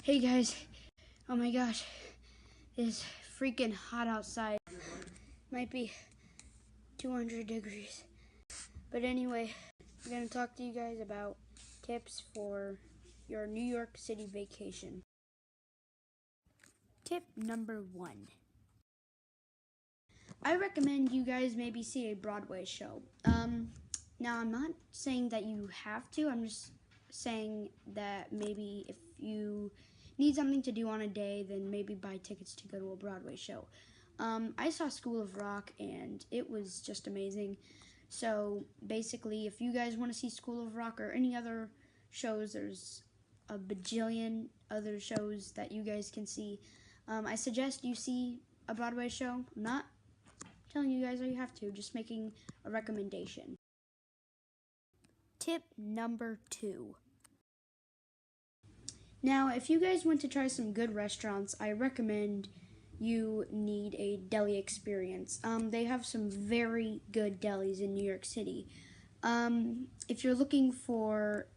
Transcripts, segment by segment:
Hey guys, oh my gosh, it's freaking hot outside. Might be 200 degrees. But anyway, I'm going to talk to you guys about tips for your New York City vacation. Tip number 1. I recommend you guys maybe see a Broadway show. Now I'm not saying that you have to, I'm just saying that maybe if you need something to do on a day, then maybe buy tickets to go to a Broadway show. I saw School of Rock and it was just amazing. So basically, if you guys want to see School of Rock or any other shows, there's a bajillion other shows that you guys can see. I suggest you see a Broadway show. I'm not telling you guys how you have to, just making a recommendation. Tip number 2. Now, if you guys want to try some good restaurants, I recommend you need a deli experience. They have some very good delis in New York City. If you're looking for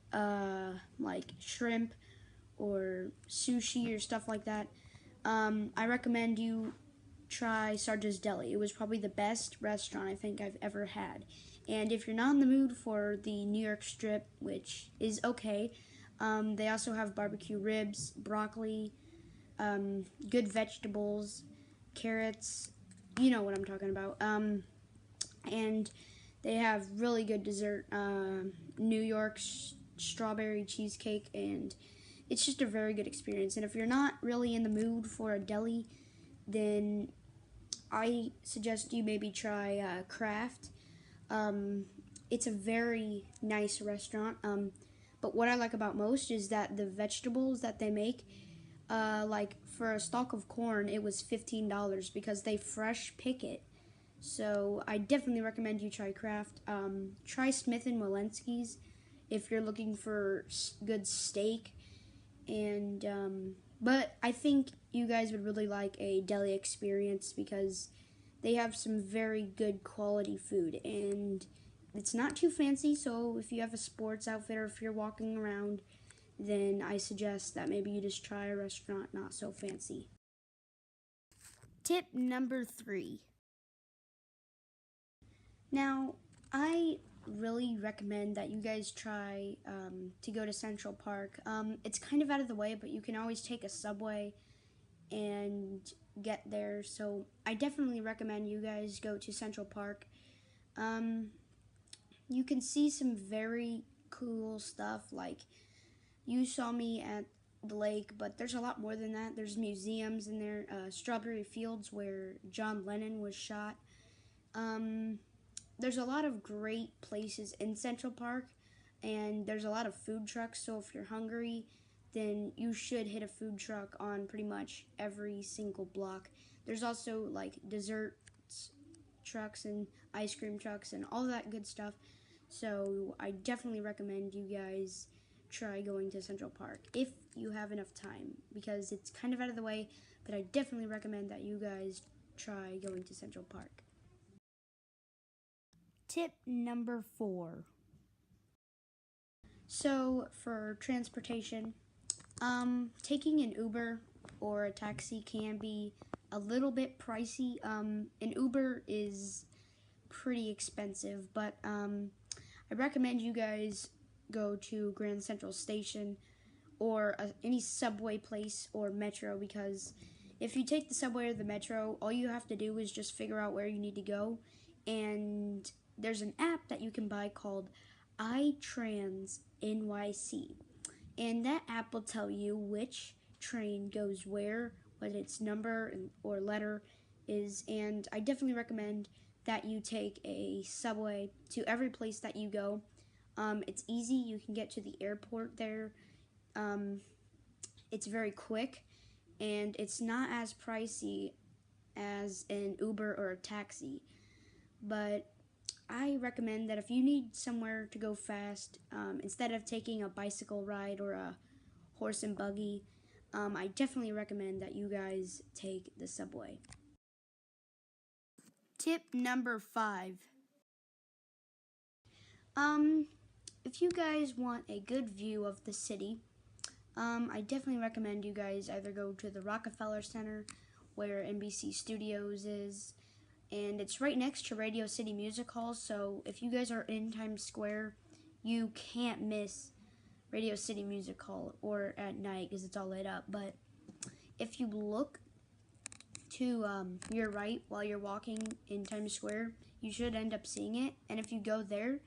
like shrimp or sushi or stuff like that, I recommend you try Sarge's Deli. It was probably the best restaurant I think I've ever had. And if you're not in the mood for the New York strip, which is okay, they also have barbecue ribs, broccoli, good vegetables, carrots. You know what I'm talking about. And they have really good dessert, New York strawberry cheesecake, and it's just a very good experience. And if you're not really in the mood for a deli, then I suggest you maybe try Kraft. It's a very nice restaurant. But what I like about most is that the vegetables that they make, like for a stalk of corn, it was $15 because they fresh pick it. So I definitely recommend you try Kraft. Try Smith and Walensky's if you're looking for good steak. And but I think you guys would really like a deli experience because they have some very good quality food, and it's not too fancy. So if you have a sports outfit or if you're walking around, then I suggest that maybe you just try a restaurant not so fancy. Tip number 3. Now, I really recommend that you guys try to go to Central Park. It's kind of out of the way, but you can always take a subway and get there. So I definitely recommend you guys go to Central Park. You can see some very cool stuff, like you saw me at the lake, but there's a lot more than that. There's museums in there, Strawberry Fields where John Lennon was shot. There's a lot of great places in Central Park, and there's a lot of food trucks, so if you're hungry, then you should hit a food truck on pretty much every single block. There's also like dessert trucks and ice cream trucks and all that good stuff, so I definitely recommend you guys try going to Central Park if you have enough time, because it's kind of out of the way, but I definitely recommend that you guys try going to Central Park. Tip number 4. So for transportation, taking an Uber or a taxi can be a little bit pricey. An Uber is pretty expensive, but I recommend you guys go to Grand Central Station or any subway place or metro, because if you take the subway or the metro, all you have to do is just figure out where you need to go, and there's an app that you can buy called iTrans NYC, and that app will tell you which train goes where, what its number or letter is, and I definitely recommend that you take a subway to every place that you go. It's easy. You can get to the airport there. It's very quick, and it's not as pricey as an Uber or a taxi. But I recommend that if you need somewhere to go fast, instead of taking a bicycle ride or a horse and buggy, I definitely recommend that you guys take the subway. Tip number 5. If you guys want a good view of the city, I definitely recommend you guys either go to the Rockefeller Center, where NBC Studios is, and it's right next to Radio City Music Hall, so if you guys are in Times Square, you can't miss Radio City Music Hall, or at night because it's all lit up. But if you look to your right while you're walking in Times Square, you should end up seeing it. And if you go there,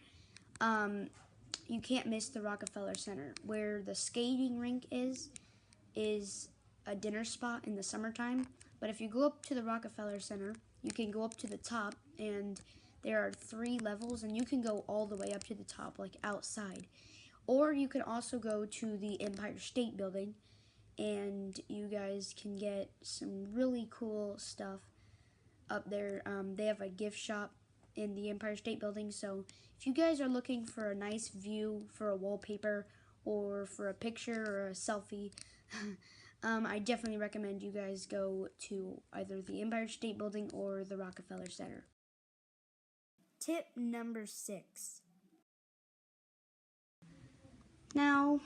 you can't miss the Rockefeller Center. Where the skating rink is a dinner spot in the summertime. But if you go up to the Rockefeller Center, you can go up to the top, and there are 3 levels, and you can go all the way up to the top, like outside. Or you can also go to the Empire State Building, and you guys can get some really cool stuff up there. They have a gift shop in the Empire State Building, so if you guys are looking for a nice view for a wallpaper or for a picture or a selfie, I definitely recommend you guys go to either the Empire State Building or the Rockefeller Center. Tip number 6. Now,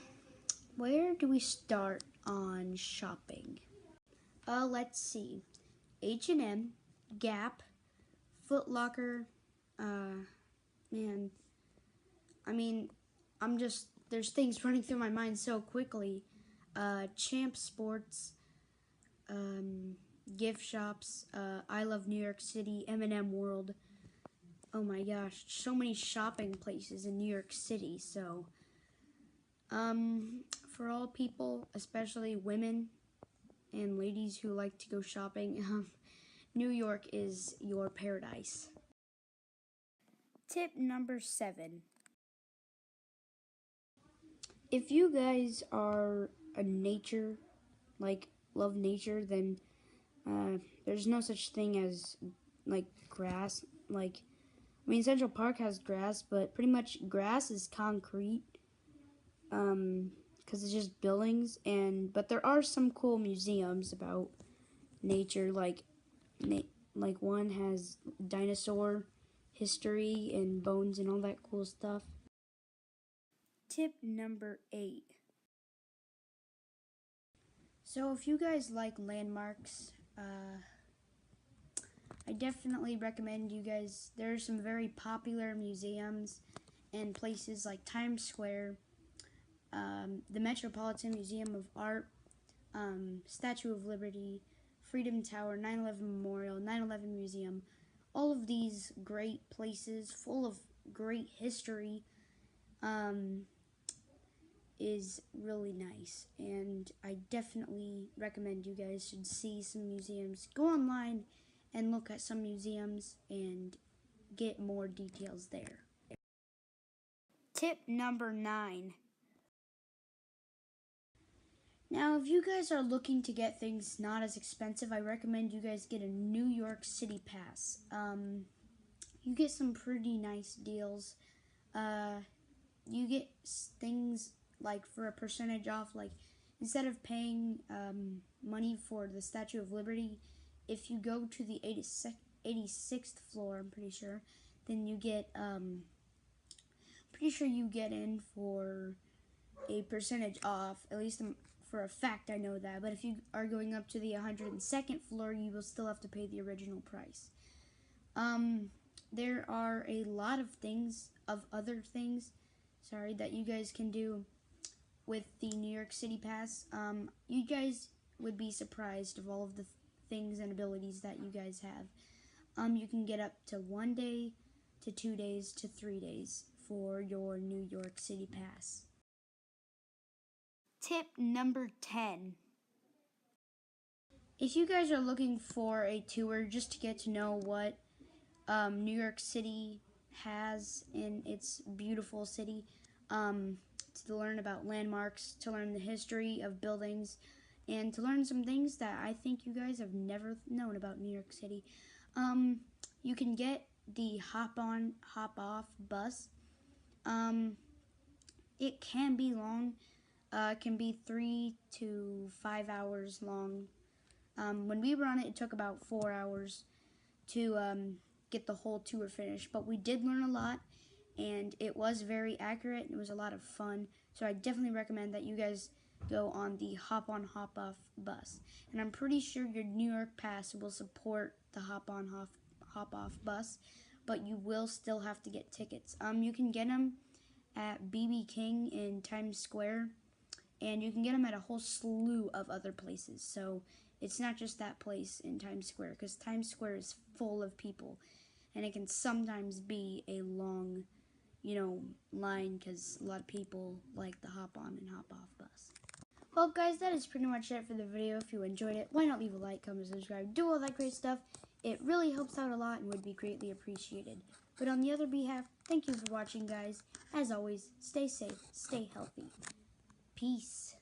where do we start on shopping? Let's see. H&M, Gap, Foot Locker, man, I mean, there's things running through my mind so quickly. Champ Sports, gift shops, I Love New York City, M&M World. Oh my gosh, so many shopping places in New York City. So, for all people, especially women and ladies who like to go shopping, New York is your paradise. Tip number 7. If you guys are a nature, love nature, then there's no such thing as grass. Central Park has grass, but pretty much grass is concrete, because it's just buildings. But there are some cool museums about nature, like one has dinosaur history and bones and all that cool stuff. Tip number 8. So if you guys like landmarks, I definitely recommend you guys. There are some very popular museums and places like Times Square, the Metropolitan Museum of Art, Statue of Liberty, Freedom Tower, 9/11 Memorial, 9/11 Museum. All of these great places full of great history is really nice, and I definitely recommend you guys should see some museums. Go online and look at some museums and get more details there. Tip number 9. Now, if you guys are looking to get things not as expensive, I recommend you guys get a New York City pass. You get some pretty nice deals. You get things like for a percentage off, like instead of paying money for the Statue of Liberty, if you go to the 86th floor, I'm pretty sure, then you get, you get in for a percentage off, at least for a fact I know that. But if you are going up to the 102nd floor, you will still have to pay the original price. There are a lot of other things, that you guys can do with the New York City Pass. You guys would be surprised of all of the things and abilities that you guys have. You can get up to 1 day, to 2 days, to 3 days for your New York City Pass. Tip number 10. If you guys are looking for a tour just to get to know what New York City has in its beautiful city, to learn about landmarks, to learn the history of buildings, and to learn some things that I think you guys have never known about New York City, you can get the hop-on, hop-off bus. It can be long. It can be 3 to 5 hours long. When we were on it, it took about 4 hours to get the whole tour finished. But we did learn a lot, and it was very accurate. It was a lot of fun. So I definitely recommend that you guys go on the hop on hop off bus. And I'm pretty sure your New York pass will support the hop on hop off bus, but you will still have to get tickets. You can get them at BB King in Times Square, and you can get them at a whole slew of other places. So it's not just that place in Times Square, because Times Square is full of people, and it can sometimes be a long, line, because a lot of people like the hop on and hop off bus. Well, guys, that is pretty much it for the video. If you enjoyed it, why not leave a like, comment, subscribe, do all that great stuff. It really helps out a lot and would be greatly appreciated. But on the other behalf, thank you for watching, guys. As always, stay safe, stay healthy. Peace.